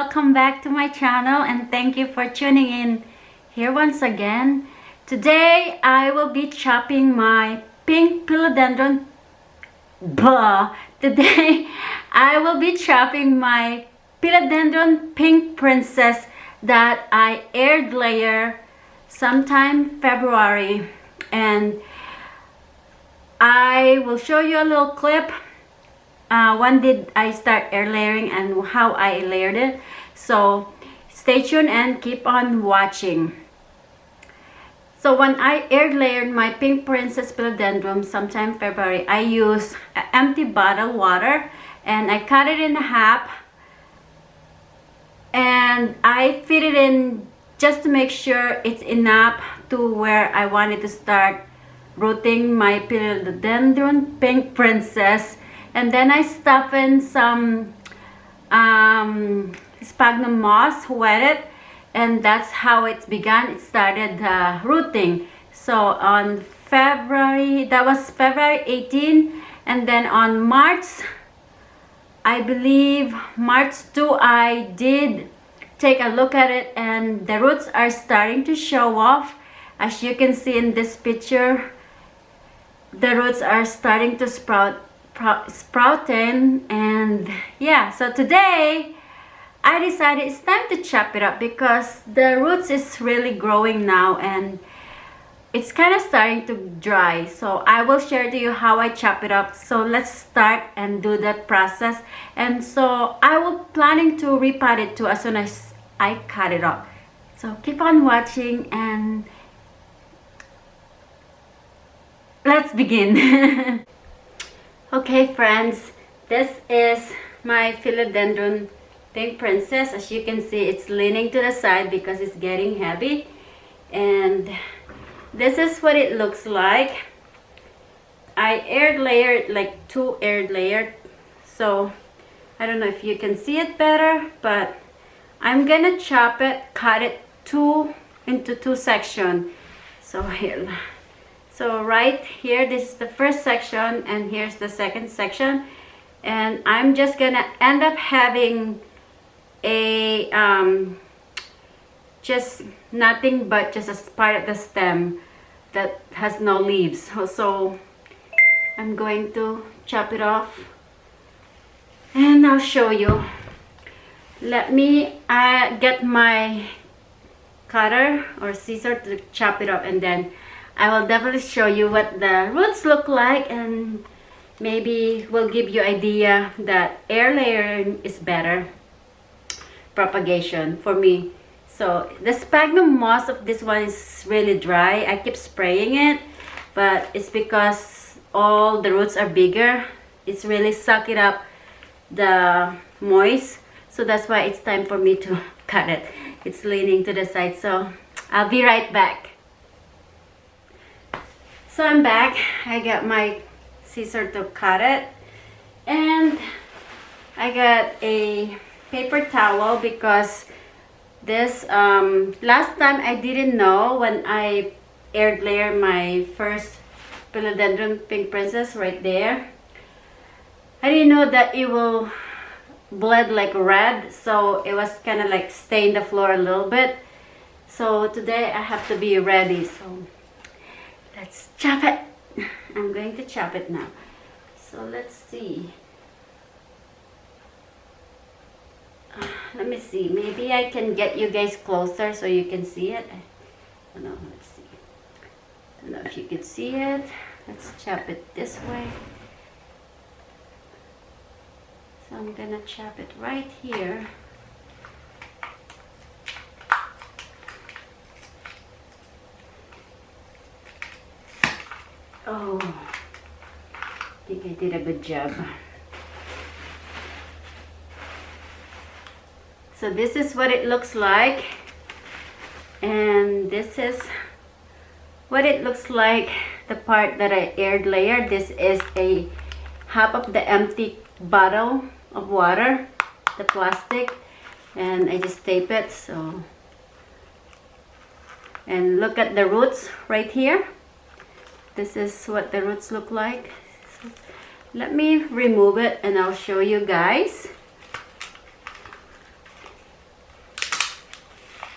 welcome back to my channel and thank you for tuning in here once again. Today I will be chopping my pink philodendron. Today I will be chopping my philodendron pink princess that I aired layer sometime February, and I will show you a little clip. When did I start air layering and how I layered it. So stay tuned and keep on watching. So when I air layered my pink princess philodendron sometime February, I used an empty bottle water and I cut it in half and I fit it in just to make sure it's enough to where I wanted to start rooting my philodendron pink princess. And then I stuff in some sphagnum moss, wet it, and that's how it began. It started rooting. So on February, that was February 18, and then on March, I believe March 2, I did take a look at it, and the roots are starting to show off. As you can see in this picture, the roots are starting to sprouting. And yeah, so today I decided it's time to chop it up because the roots is really growing now and it's kind of starting to dry. So I will share to you how I chop it up. So let's start and do that process. And so I will planning to repot it too as soon as I cut it off. So keep on watching and let's begin. Okay friends, this is my philodendron pink princess. As you can see, it's leaning to the side because it's getting heavy, and this is what it looks like. I air layered, like 2 air layered, so I don't know if you can see it better, but I'm gonna chop it, cut it into 2 sections. So here, so right here, this is the first section and here's the second section, and I'm just gonna end up having a just nothing but just a part of the stem that has no leaves. So I'm going to chop it off and I'll show you. Let me get my cutter or scissor to chop it up, and then I will definitely show you what the roots look like, and maybe will give you idea that air layering is better propagation for me. So the sphagnum moss of this one is really dry. I keep spraying it, but it's because all the roots are bigger. It's really sucking up the moist. So that's why it's time for me to cut it. It's leaning to the side. So I'll be right back. So I'm back. I got my scissor to cut it, and I got a paper towel because this last time I didn't know when I air layered my first philodendron pink princess right there. I didn't know that it will bleed like red, so it was kind of like stain the floor a little bit. So today I have to be ready. So let's chop it. I'm going to chop it now. So let's see. Let me see. Maybe I can get you guys closer so you can see it. I don't know. Let's see. I don't know if you can see it. Let's chop it this way. So I'm gonna chop it right here. Oh, I think I did a good job. So this is what it looks like, and this is what it looks like, the part that I aired layered. This is a half of the empty bottle of water, the plastic, and I just tape it. So, and look at the roots right here. This is what the roots look like. So let me remove it and I'll show you guys.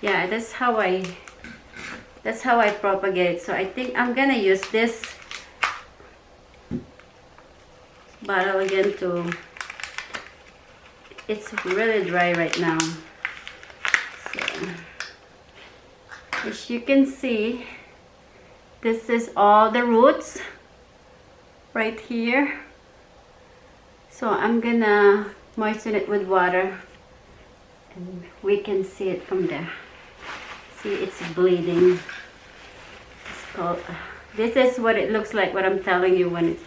yeah, that's how I propagate it. So I think I'm gonna use this bottle again to, it's really dry right now. So as you can see, this is all the roots right here. So I'm gonna moisten it with water and we can see it from there. See, it's bleeding. It's called, this is what it looks like, what I'm telling you, when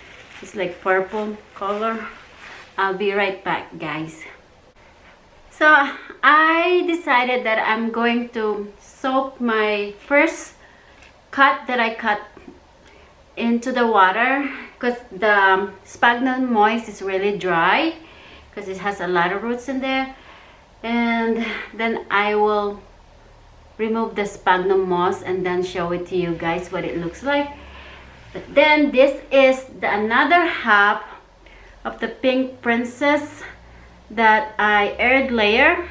it's like purple color. I'll be right back, guys. So I decided that I'm going to soak my first cut that I cut into the water, because the sphagnum moss is really dry because it has a lot of roots in there. And then I will remove the sphagnum moss and then show it to you guys what it looks like. But then this is another half of the pink princess that I aired layer.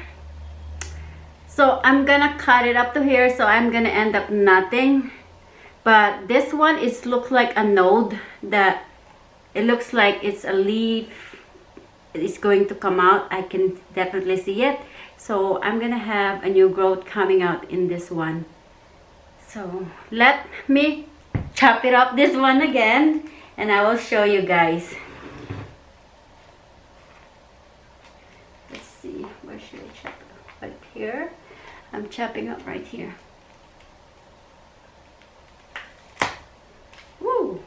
So I'm gonna cut it up to here, so I'm gonna end up nothing. But this one is looks like a node, that it looks like it's a leaf. It's going to come out. I can definitely see it. So I'm gonna have a new growth coming out in this one. So let me chop it up this one again and I will show you guys. Let's see, where should I chop it up? Right here. I'm chopping up right here. Woo!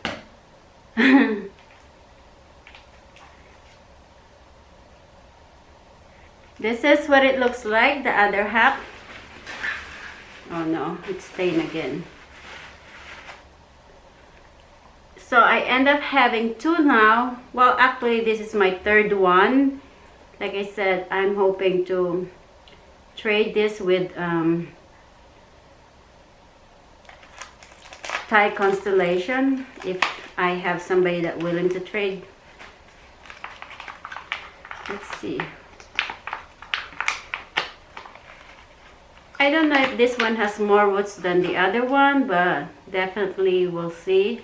This is what it looks like, the other half. Oh no, it's staying again. So I end up having two now. Well, actually this is my third one. Like I said, I'm hoping to trade this with Thai constellation, if I have somebody that willing to trade. Let's see. I don't know if this one has more roots than the other one, but definitely we'll see.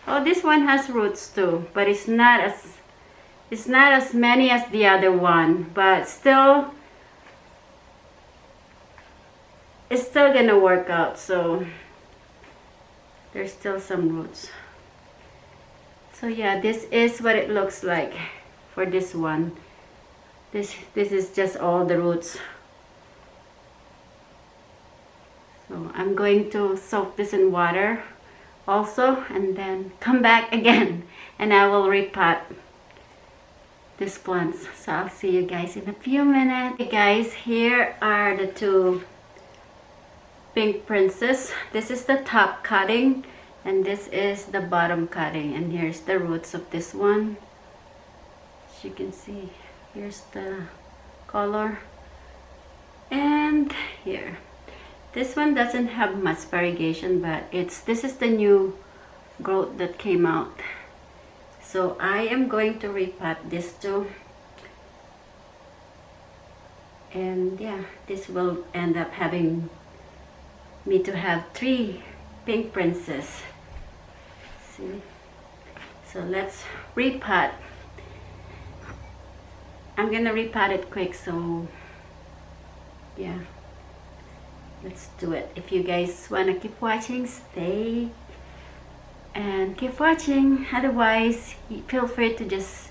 Oh, this one has roots too, but it's not as many as the other one, but still it's still gonna work out. So there's still some roots. So yeah, this is what it looks like for this one. This is just all the roots. So I'm going to soak this in water also and then come back again and I will repot these plants. So I'll see you guys in a few minutes. Okay guys, here are the two pink princess. This is the top cutting and this is the bottom cutting, and here's the roots of this one. As you can see, here's the color, and here this one doesn't have much variegation, but this is the new growth that came out. So I am going to repot this too, and yeah, this will end up having me to have 3 pink princess. See, so let's repot. I'm gonna repot it quick, so yeah, let's do it. If you guys wanna keep watching, stay and keep watching. Otherwise, feel free to just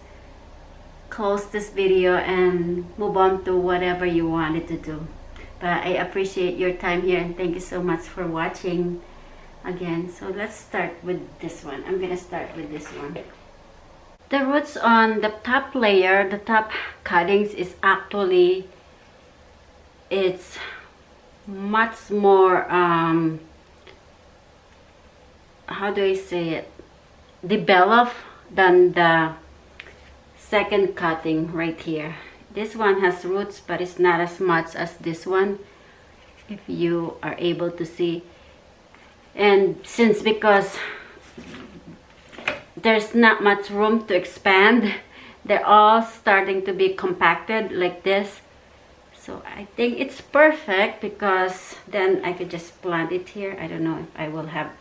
close this video and move on to whatever you wanted to do. But I appreciate your time here and thank you so much for watching again. So let's start with this one. I'm gonna start with this one. The roots on the top layer, the top cuttings, is actually, it's much more how do I say it, developed than the second cutting right here. This one has roots, but it's not as much as this one, if you are able to see. And because there's not much room to expand, they're all starting to be compacted like this. So I think it's perfect, because then I could just plant it here. I don't know if I will have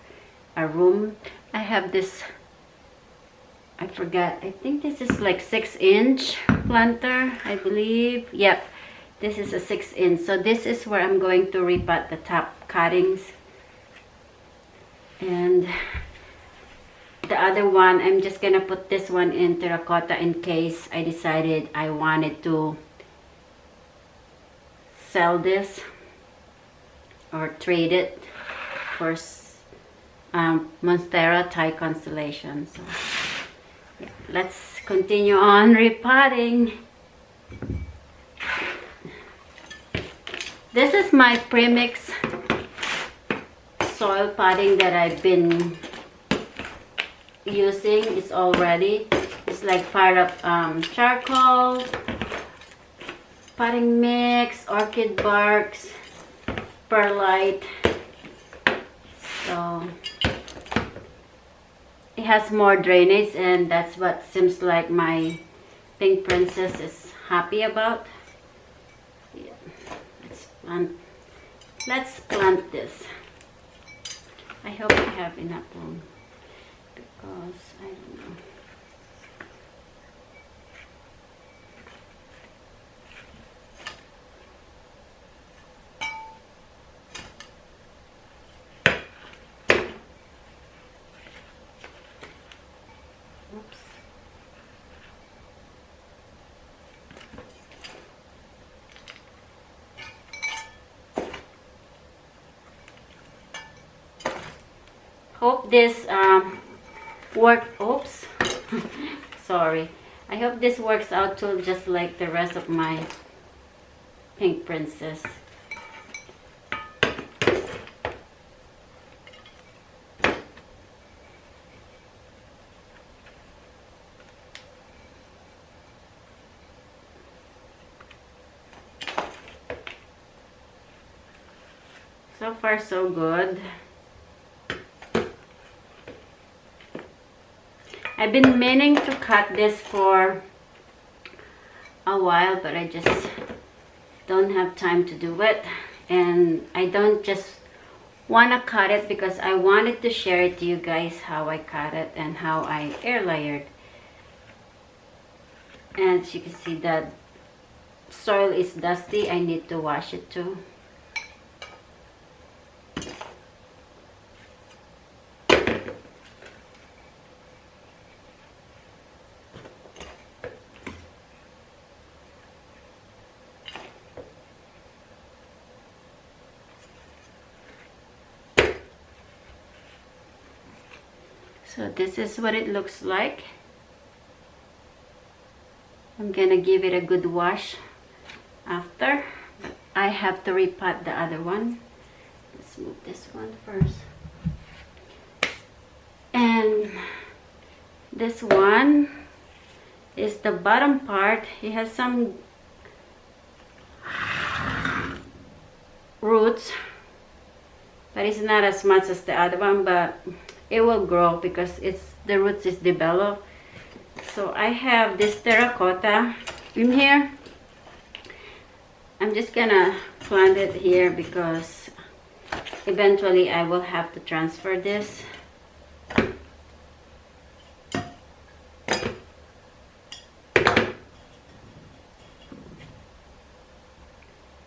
a room. I have this, I forgot, I think this is like 6-inch planter, I believe. Yep, this is a 6-inch. So this is where I'm going to repot the top cuttings. And the other one, I'm just gonna put this one in terracotta in case I decided I wanted to sell this or trade it for Monstera Thai constellation. So yeah, let's continue on repotting. This is my premix soil potting that I've been using. It's all ready. It's like fired up charcoal, potting mix, orchid barks, perlite. So it has more drainage, and that's what seems like my pink princess is happy about. Yeah. Let's plant this. I hope I have enough room, because I don't know. Oops. Hope this oops. Sorry. I hope this works out too, just like the rest of my pink princess. So far so good. I've been meaning to cut this for a while, but I just don't have time to do it. And I don't just want to cut it, because I wanted to share it to you guys how I cut it and how I air layered. And as you can see, that soil is dusty. I need to wash it too. So this is what it looks like. I'm gonna give it a good wash after. I have to repot the other one. Let's move this one first. And this one is the bottom part. It has some roots, but it's not as much as the other one, but it will grow because the roots is developed. So I have this terracotta in here. I'm just gonna plant it here because eventually I will have to transfer this.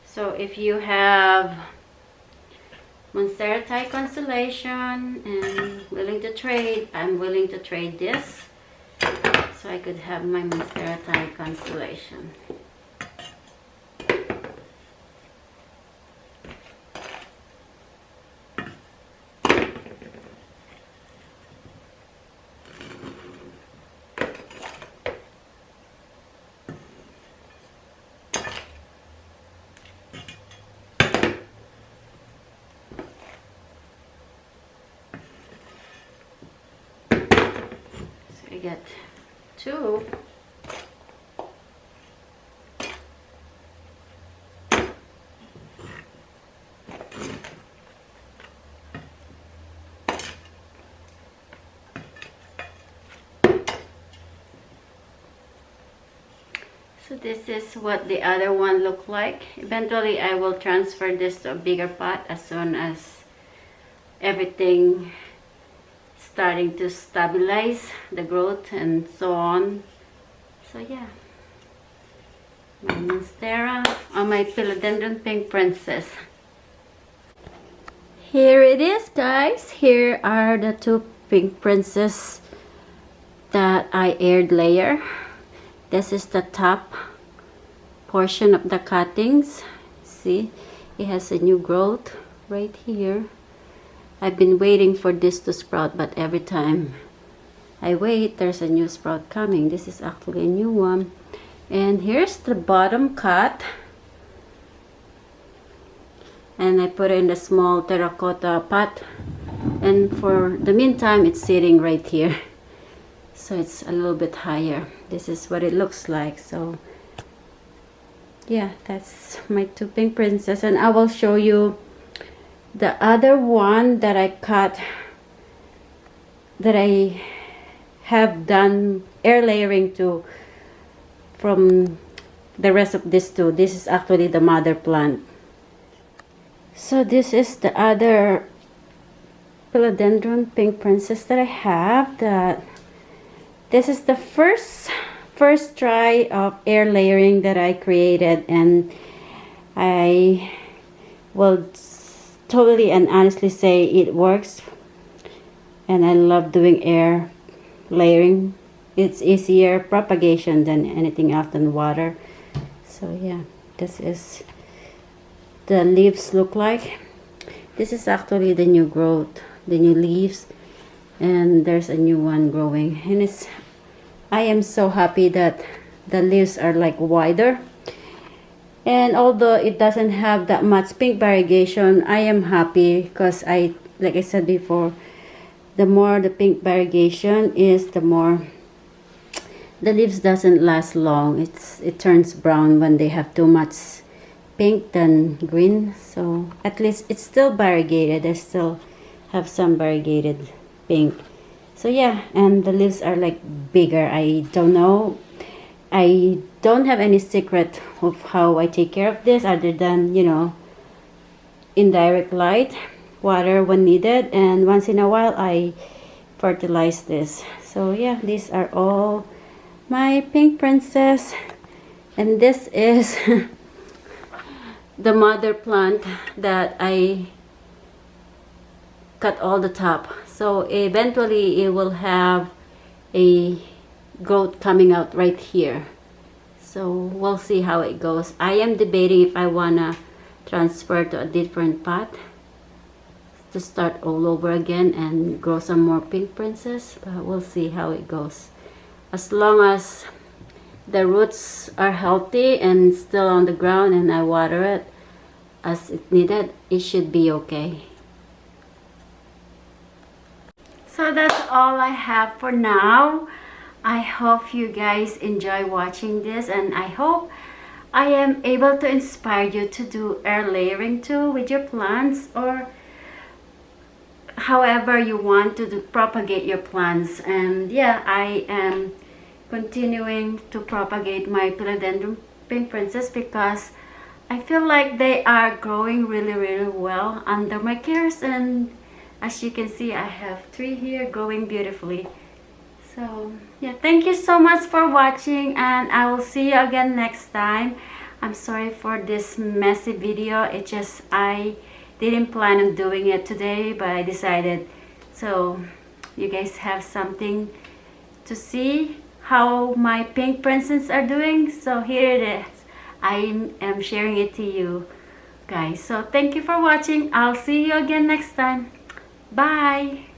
So if you have Monstera Thai constellation and willing to trade, I'm willing to trade this so I could have my Monstera Thai constellation. I get two. So this is what the other one look like. Eventually I will transfer this to a bigger pot as soon as everything starting to stabilize the growth and so on. So yeah, my monstera or my Philodendron Pink Princess. Here it is, guys. Here are the two Pink Princess that I aired layer. This is the top portion of the cuttings. See, it has a new growth right here. I've been waiting for this to sprout, but every time I wait, there's a new sprout coming. This is actually a new one. And here's the bottom cut. And I put it in the small terracotta pot. And for the meantime, it's sitting right here. So it's a little bit higher. This is what it looks like. So yeah, that's my two Pink Princess. And I will show you the other one that I cut, that I have done air layering to from the rest of these two. This is actually the mother plant. So this is the other Philodendron Pink Princess that I have. This is the first try of air layering that I created, and I will totally and honestly say it works, and I love doing air layering. It's easier propagation than anything else than water. So yeah, this is the leaves look like. This is actually the new growth, the new leaves, and there's a new one growing, and I am so happy that the leaves are like wider. And although it doesn't have that much pink variegation, I am happy because like I said before, the more the pink variegation is, the more the leaves doesn't last long. It turns brown when they have too much pink than green. So at least it's still variegated. I still have some variegated pink. So yeah, and the leaves are like bigger. I don't know. I don't have any secret of how I take care of this other than, you know, indirect light, water when needed, and once in a while I fertilize this. So yeah, these are all my Pink Princess, and this is the mother plant that I cut all the top. So eventually it will have a growth coming out right here. So we'll see how it goes. I am debating if I wanna transfer to a different pot to start all over again and grow some more Pink Princess, but we'll see how it goes. As long as the roots are healthy and still on the ground and I water it as it needed, it should be okay. So that's all I have for now. I hope you guys enjoy watching this, and I hope I am able to inspire you to do air layering too with your plants, or however you want to propagate your plants. And yeah, I am continuing to propagate my Philodendron Pink Princess because I feel like they are growing really well under my cares, and as you can see, I have 3 here growing beautifully. So yeah, thank you so much for watching, and I will see you again next time. I'm sorry for this messy video. It just, I didn't plan on doing it today, but I decided so you guys have something to see how my Pink Princess are doing. So here it is. I am sharing it to you guys. So thank you for watching. I'll see you again next time. Bye.